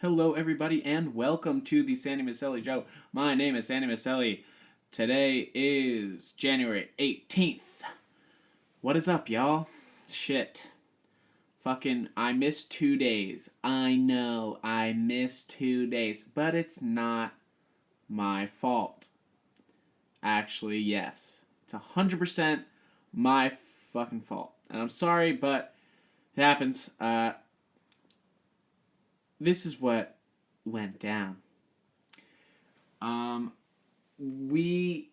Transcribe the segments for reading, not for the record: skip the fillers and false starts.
Hello, everybody, and welcome to the Sandy Masselli Show. My name is Sandy Masselli. Today is January 18th. What is up, y'all? Shit. I missed 2 days. I know, I missed 2 days, but it's not my fault. Actually, yes. It's 100% my fucking fault. And I'm sorry, but it happens. This is what went down. The comedy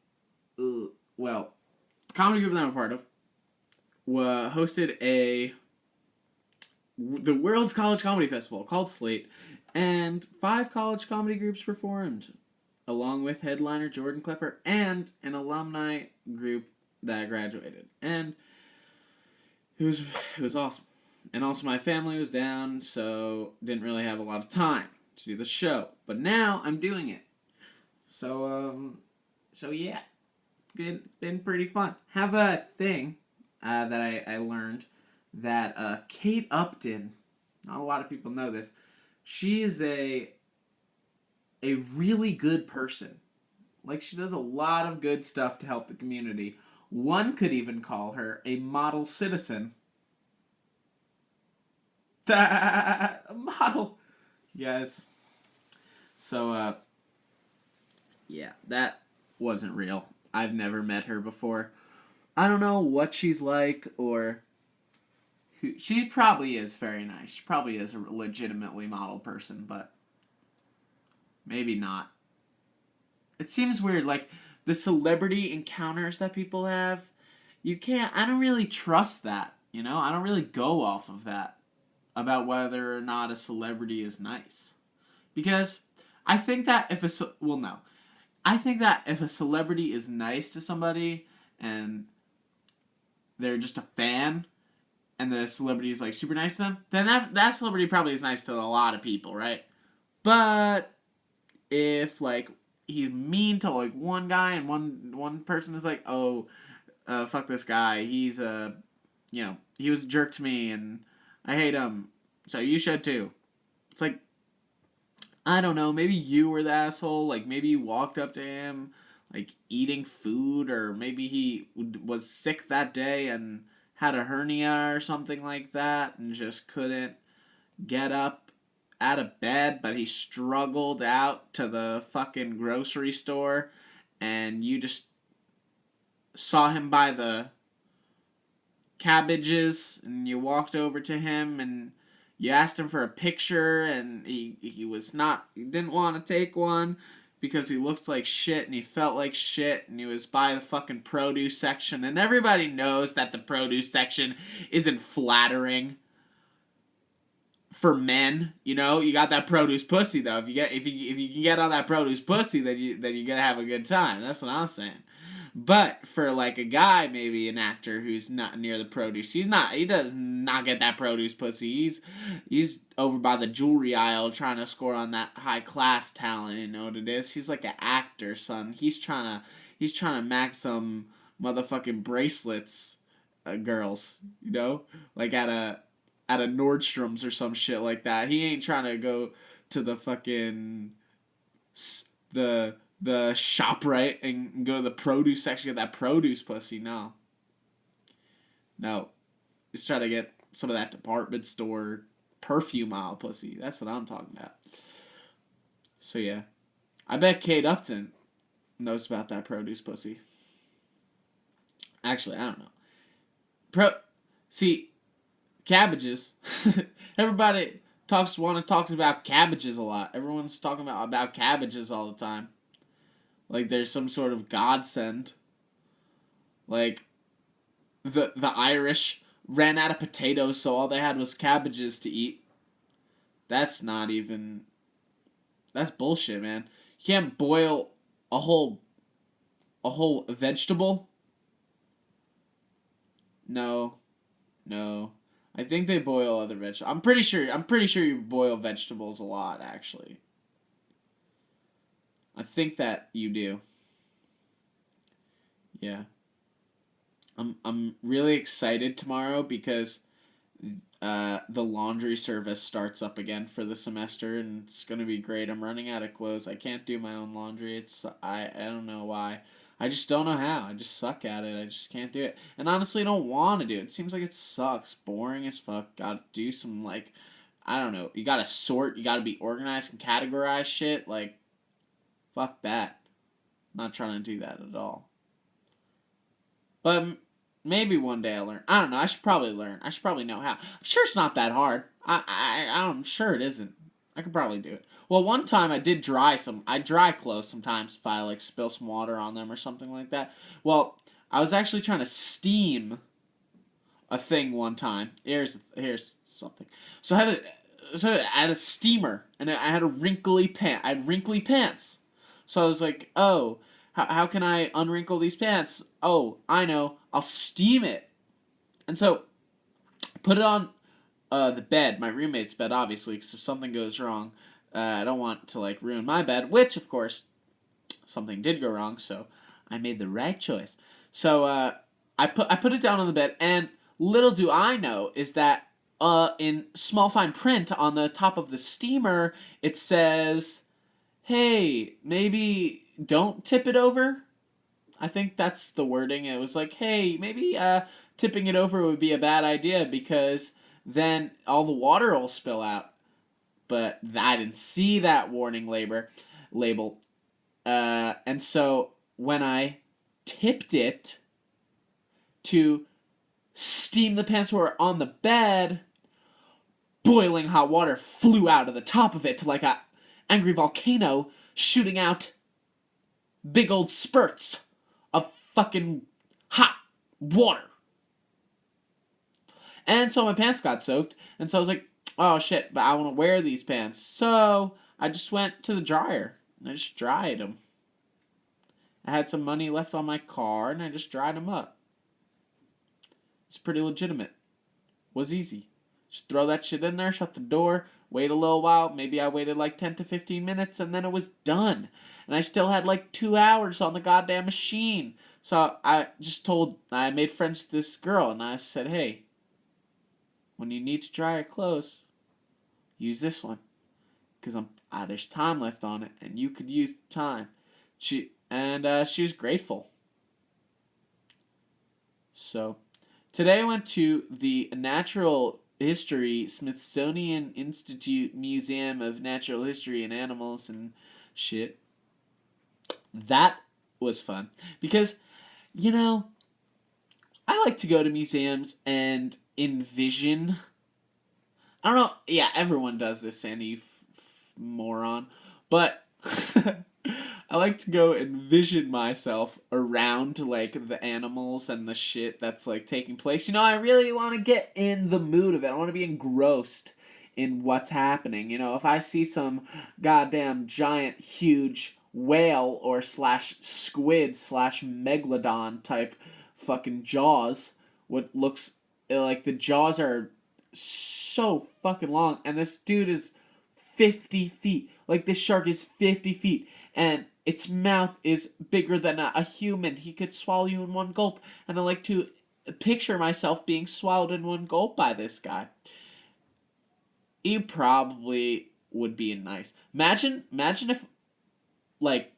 group that I'm a part of hosted the World's College Comedy Festival called Slate, and 5 college comedy groups performed, along with headliner Jordan Klepper and an alumni group that graduated, and it was awesome. And also my family was down, so didn't really have a lot of time to do the show. But now I'm doing it. So yeah. Been pretty fun. Have a thing that I learned that Kate Upton, not a lot of people know this, she is a really good person. Like, she does a lot of good stuff to help the community. One could even call her a model citizen. A model. Yes. So, yeah, that wasn't real. I've never met her before. I don't know what she's like or who. She probably is very nice. She probably is a legitimately model person, but maybe not. It seems weird, like the celebrity encounters that people have. I don't really trust that, you know? I don't really go off of that about whether or not a celebrity is nice. Because I think that if I think that if a celebrity is nice to somebody and they're just a fan and the celebrity is like super nice to them, then that celebrity probably is nice to a lot of people, right? But if like he's mean to like one guy and one person is like, oh, fuck this guy, he was a jerk to me and I hate him, so you should too. It's like, I don't know, maybe you were the asshole, like maybe you walked up to him like eating food, or maybe he was sick that day and had a hernia or something like that and just couldn't get up out of bed, but he struggled out to the fucking grocery store and you just saw him by the cabbages and you walked over to him and you asked him for a picture and he didn't want to take one because he looked like shit and he felt like shit and he was by the fucking produce section, and everybody knows that the produce section isn't flattering for men. You know, you got that produce pussy though. If you can get on that produce pussy, then you're gonna have a good time. That's what I'm saying. But for like a guy, maybe an actor who's not near the produce, he does not get that produce pussy. He's over by the jewelry aisle trying to score on that high class talent. You know what it is? He's like an actor, son. He's trying to max some motherfucking bracelets, girls. You know, like at a Nordstrom's or some shit like that. He ain't trying to go to the fucking the ShopRite and go to the produce section, get that produce pussy. No. Just try to get some of that department store perfume aisle pussy. That's what I'm talking about. So yeah. I bet Kate Upton knows about that produce pussy. Actually, I don't know. Cabbages. Everybody talks about cabbages a lot. Everyone's talking about cabbages all the time. Like there's some sort of godsend. Like the Irish ran out of potatoes, so all they had was cabbages to eat. That's bullshit, man. You can't boil a whole vegetable. No. I think they boil other vegetables. I'm pretty sure you boil vegetables a lot, actually. I think that you do. Yeah. I'm really excited tomorrow because the laundry service starts up again for the semester, and it's gonna be great. I'm running out of clothes. I can't do my own laundry. I don't know why. I just don't know how. I just suck at it. I just can't do it. And honestly, I don't want to do it. It seems like it sucks. Boring as fuck. Gotta do some, like, I don't know. You gotta sort. You gotta be organized and categorize shit. Like, fuck that. I'm not trying to do that at all. But maybe one day I'll learn. I don't know. I should probably learn. I should probably know how. I'm sure it's not that hard. I'm sure it isn't. I could probably do it. Well, one time I did dry some. I dry clothes sometimes if I like spill some water on them or something like that. Well, I was actually trying to steam a thing one time. Here's something. So I had a steamer and I had a wrinkly pant. I had wrinkly pants. So I was like, oh, how can I unwrinkle these pants? Oh, I know. I'll steam it. And so I put it on the bed, my roommate's bed, obviously, because if something goes wrong, I don't want to like ruin my bed. Which, of course, something did go wrong. So I made the right choice. So I put it down on the bed, and little do I know is that in small fine print on the top of the steamer, it says, "Hey, maybe don't tip it over." I think that's the wording. It was like, "Hey, maybe tipping it over would be a bad idea because then all the water will spill out." But I didn't see that warning label. And so when I tipped it to steam the pants that were on the bed, boiling hot water flew out of the top of it like a angry volcano shooting out big old spurts of fucking hot water. And so my pants got soaked, and so I was like, oh shit, but I want to wear these pants. So I just went to the dryer, and I just dried them. I had some money left on my car, and I just dried them up. It's pretty legitimate. Was easy. Just throw that shit in there, shut the door, wait a little while. Maybe I waited like 10 to 15 minutes, and then it was done. And I still had like 2 hours on the goddamn machine. So I made friends with this girl, and I said, hey, when you need to dry your clothes, use this one. Because there's time left on it, and you could use the time. She was grateful. So, today I went to the Natural History Smithsonian Institute Museum of Natural History and Animals and shit. That was fun. Because, I like to go to museums and envision. I don't know. Yeah, everyone does this, any moron. But I like to go envision myself around like the animals and the shit that's like taking place. I really want to get in the mood of it. I want to be engrossed in what's happening. If I see some goddamn giant, huge whale or /squid /megalodon type fucking jaws, what looks like the jaws are so fucking long, and this dude is 50 feet. Like, this shark is 50 feet, and its mouth is bigger than a human. He could swallow you in one gulp, and I like to picture myself being swallowed in one gulp by this guy. He probably would be nice. Imagine if, like,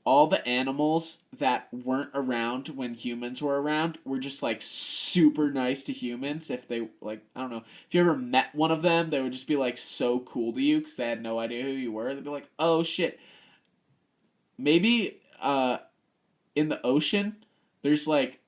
all the animals that weren't around when humans were around were just like super nice to humans. If they like, I don't know, if you ever met one of them, they would just be like so cool to you because they had no idea who you were. They'd be like, oh shit. Maybe in the ocean there's like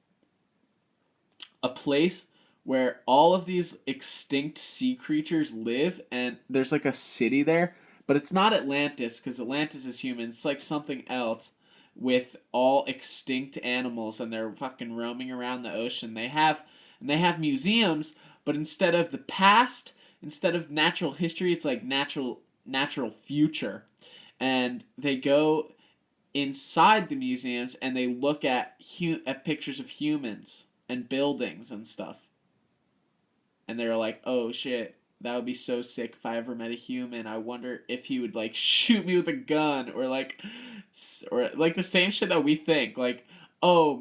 a place where all of these extinct sea creatures live, and there's like a city there. But it's not Atlantis, because Atlantis is human. It's like something else with all extinct animals, and they're fucking roaming around the ocean. They have museums, but instead of the past, instead of natural history, it's like natural future. And they go inside the museums and they look at pictures of humans and buildings and stuff. And they're like, "Oh shit, that would be so sick if I ever met a human. I wonder if he would like shoot me with a gun or like the same shit that we think. Like, oh,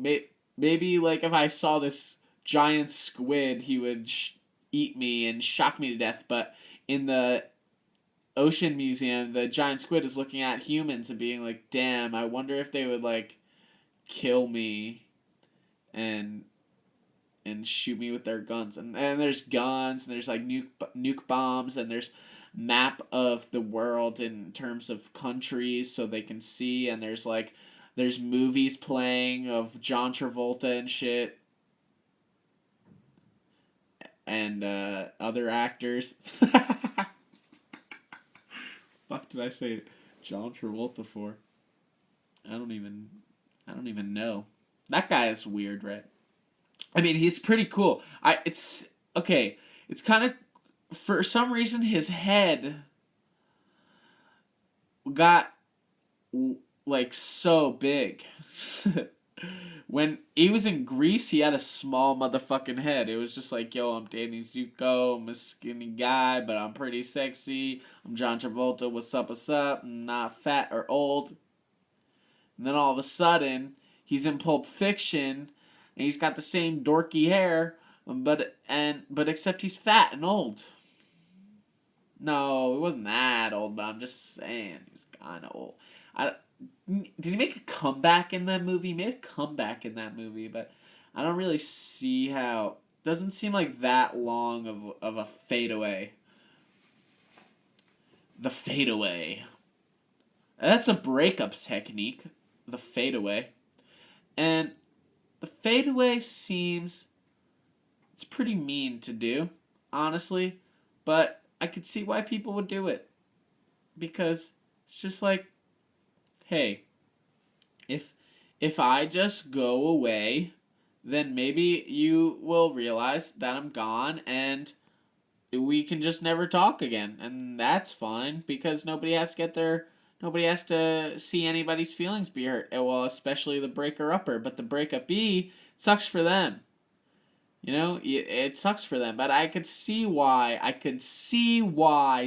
maybe like if I saw this giant squid, he would eat me and shock me to death. But in the Ocean Museum, the giant squid is looking at humans and being like, damn, I wonder if they would, like, kill me and shoot me with their guns. And there's guns, and there's, like, nuke bombs, and there's map of the world in terms of countries so they can see, and there's movies playing of John Travolta and shit, and other actors. Fuck did I say John Travolta for? I don't even know. That guy is weird, right? I mean, he's pretty cool. It's okay. It's kind of, for some reason, his head got like so big. When he was in Greece, he had a small motherfucking head. It was just like, yo, I'm Danny Zuko. I'm a skinny guy, but I'm pretty sexy. I'm John Travolta. What's up? What's up? I'm not fat or old. And then all of a sudden, he's in Pulp Fiction, and he's got the same dorky hair, but except he's fat and old. No, he wasn't that old, but I'm just saying he was kind of old. Did he make a comeback in that movie? He made a comeback in that movie, but I don't really see how. Doesn't seem like that long of a fadeaway. The fadeaway. That's a breakup technique. The fadeaway. And the fadeaway seems, it's pretty mean to do, honestly, but I could see why people would do it. Because it's just like, hey, if I just go away, then maybe you will realize that I'm gone and we can just never talk again. And that's fine, because nobody has to see anybody's feelings be hurt. Well, especially the breaker-upper, but the breakup-B sucks for them. You know, it sucks for them, but I could see why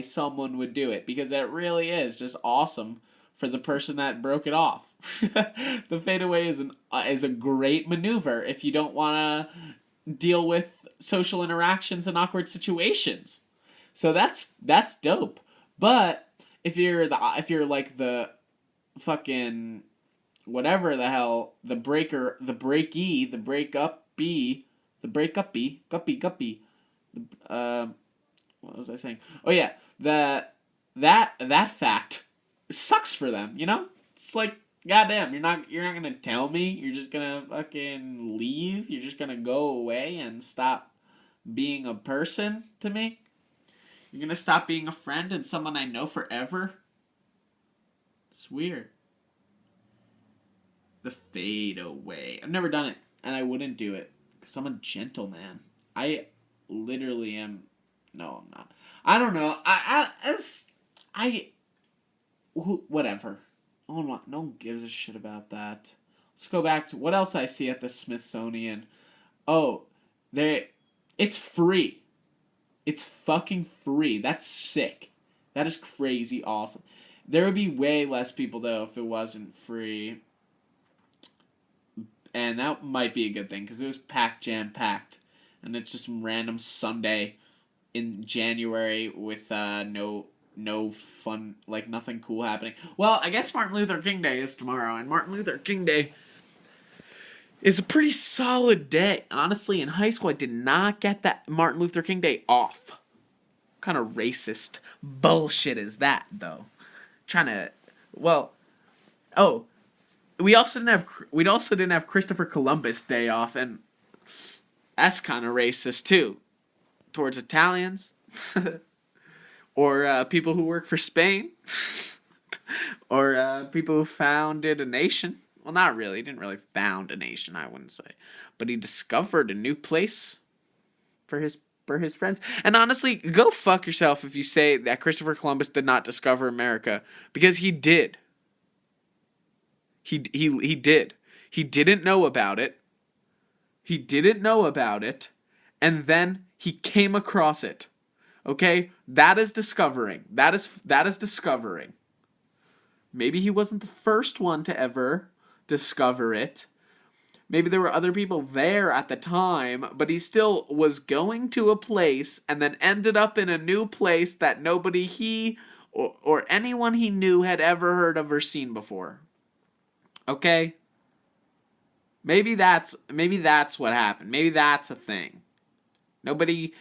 someone would do it, because it really is just awesome for the person that broke it off. The fadeaway is a great maneuver if you don't want to deal with social interactions and awkward situations. So that's dope. But if you're like the fucking whatever the hell, the breaker, the breakee, the breakup B, the breakup B, guppy. What was I saying? Oh yeah, that fact sucks for them, you know? It's like, goddamn, you're not gonna tell me, you're just gonna fucking leave, you're just gonna go away and stop being a person to me? You're gonna stop being a friend and someone I know forever? It's weird. The fadeaway. I've never done it, and I wouldn't do it, because I'm a gentleman. I literally am. No, I'm not. I don't know. Whatever. No one gives a shit about that. Let's go back to what else I see at the Smithsonian. Oh, it's free. It's fucking free. That's sick. That is crazy awesome. There would be way less people, though, if it wasn't free. And that might be a good thing, because it was jam-packed. And it's just some random Sunday in January with no fun, like nothing cool happening. Well, I guess Martin Luther King Day is tomorrow, and Martin Luther King Day is a pretty solid day. Honestly, in high school, I did not get that Martin Luther King Day off. What kind of racist bullshit is that, though? We also didn't have Christopher Columbus Day off, and that's kind of racist too, towards Italians, or people who work for Spain, or people who founded a nation. Well, not really. He didn't really found a nation, I wouldn't say, but he discovered a new place for his friends. And honestly, go fuck yourself if you say that Christopher Columbus did not discover America, because he did. He did. He didn't know about it. And then he came across it. Okay? That is discovering. That is discovering. Maybe he wasn't the first one to ever discover it, Maybe there were other people there at the time, but he still was going to a place and then ended up in a new place that nobody or anyone he knew had ever heard of or seen before. Okay? Maybe that's what happened. Maybe that's a thing. Nobody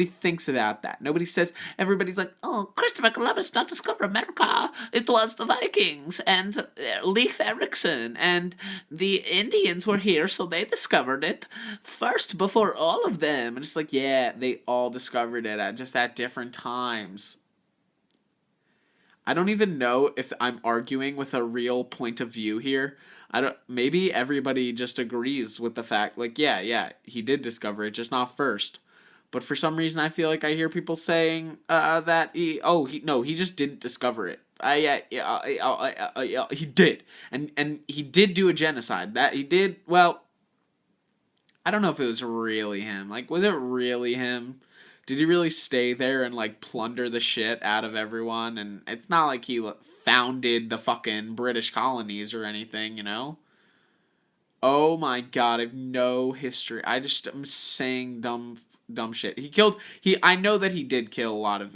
thinks about that. Nobody says, everybody's like, oh, Christopher Columbus not discovered America. It was the Vikings and Leif Erikson and the Indians were here, so they discovered it first before all of them. And it's like, yeah, they all discovered it at different times. I don't even know if I'm arguing with a real point of view here. Maybe everybody just agrees with the fact, like, yeah, he did discover it, just not first. But for some reason, I feel like I hear people saying that he just didn't discover it. He did, and he did do a genocide. That he did. Well, I don't know if it was really him. Like, was it really him? Did he really stay there and like plunder the shit out of everyone? And it's not like he founded the fucking British colonies or anything, you know? Oh my god, I have no history. I'm saying dumb shit. I know that he did kill a lot of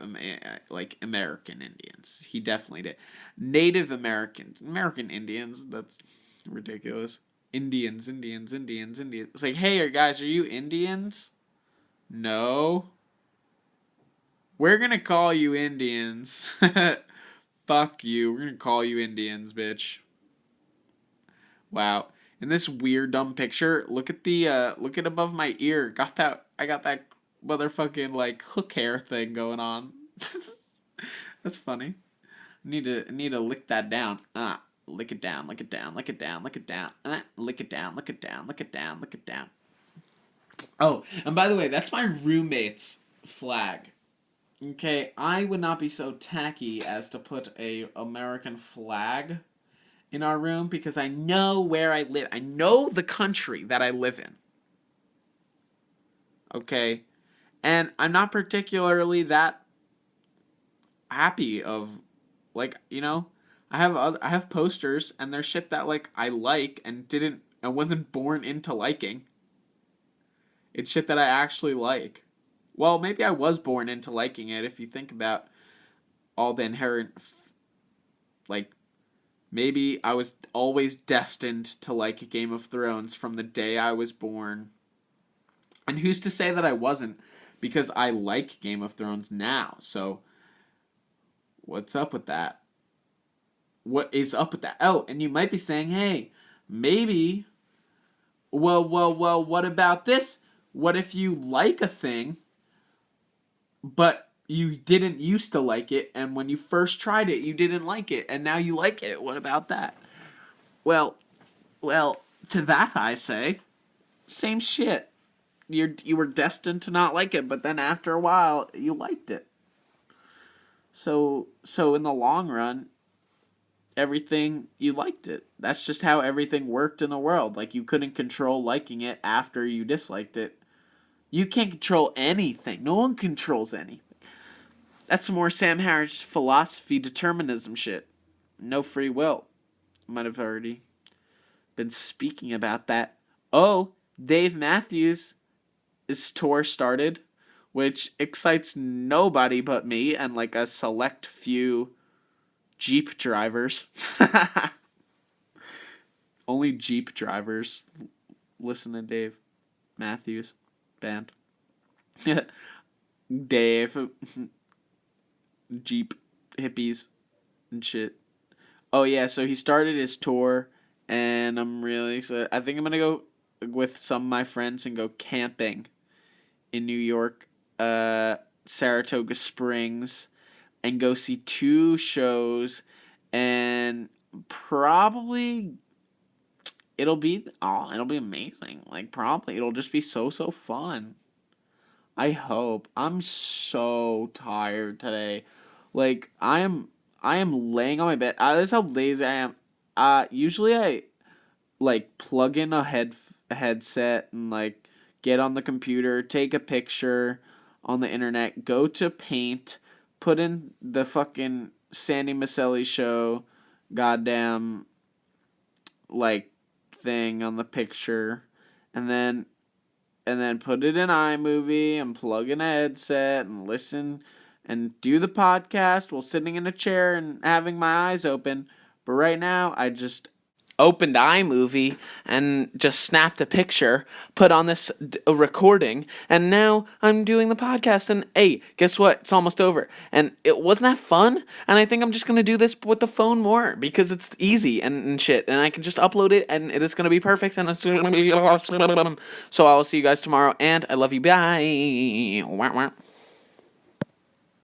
like American Indians. He definitely did. Native Americans, American Indians, that's ridiculous. Indians. It's like, hey guys, are you Indians? No. We're gonna call you Indians. Fuck you. We're gonna call you Indians, bitch. Wow. In this weird dumb picture, look at above my ear. I got that motherfucking like hook hair thing going on. That's funny. Need to lick that down. Lick it down, lick it down, lick it down, lick it down. Lick it down, lick it down, lick it down, lick it down. Oh, and by the way, that's my roommate's flag. Okay, I would not be so tacky as to put a American flag in our room because I know where I live. I know the country that I live in. Okay? And I'm not particularly that happy of like, you know, I have posters and there's shit that like I like and wasn't born into liking. It's shit that I actually like. Well, maybe I was born into liking it if you think about all the inherent like maybe I was always destined to like Game of Thrones from the day I was born. And who's to say that I wasn't? Because I like Game of Thrones now. So, what's up with that? What is up with that? Oh, and you might be saying, hey, maybe. Well, what about this? What if you like a thing, but you didn't used to like it, and when you first tried it, you didn't like it, and now you like it? What about that? Well, to that I say, same shit. You were destined to not like it, but then after a while, you liked it. So in the long run, everything you liked it. That's just how everything worked in the world. Like you couldn't control liking it after you disliked it. You can't control anything. No one controls anything. That's some more Sam Harris philosophy determinism shit. No free will. Might have already been speaking about that. Oh, Dave Matthews' tour started, which excites nobody but me and like a select few Jeep drivers. Only Jeep drivers listen to Dave Matthews Band. Dave Jeep hippies and shit. Oh yeah, so he started his tour and I'm really excited. I think I'm gonna go with some of my friends and go camping in New York, Saratoga Springs, and go see 2 shows, and probably it'll be amazing. Like probably it'll just be so fun. I hope. I'm so tired today. Like I am laying on my bed. This is how lazy I am. Usually I like plug in a headset and like get on the computer, take a picture on the internet, go to Paint, put in the fucking Sandy Masselli show, goddamn like thing on the picture, and then put it in iMovie and plug in a headset and listen and do the podcast while sitting in a chair and having my eyes open. But right now, I just opened iMovie and just snapped a picture, put on this recording, and now I'm doing the podcast. And hey, guess what? It's almost over. And it wasn't that fun. And I think I'm just gonna do this with the phone more because it's easy and shit. And I can just upload it, and it is gonna be perfect. And it's gonna be awesome. So I will see you guys tomorrow. And I love you. Bye.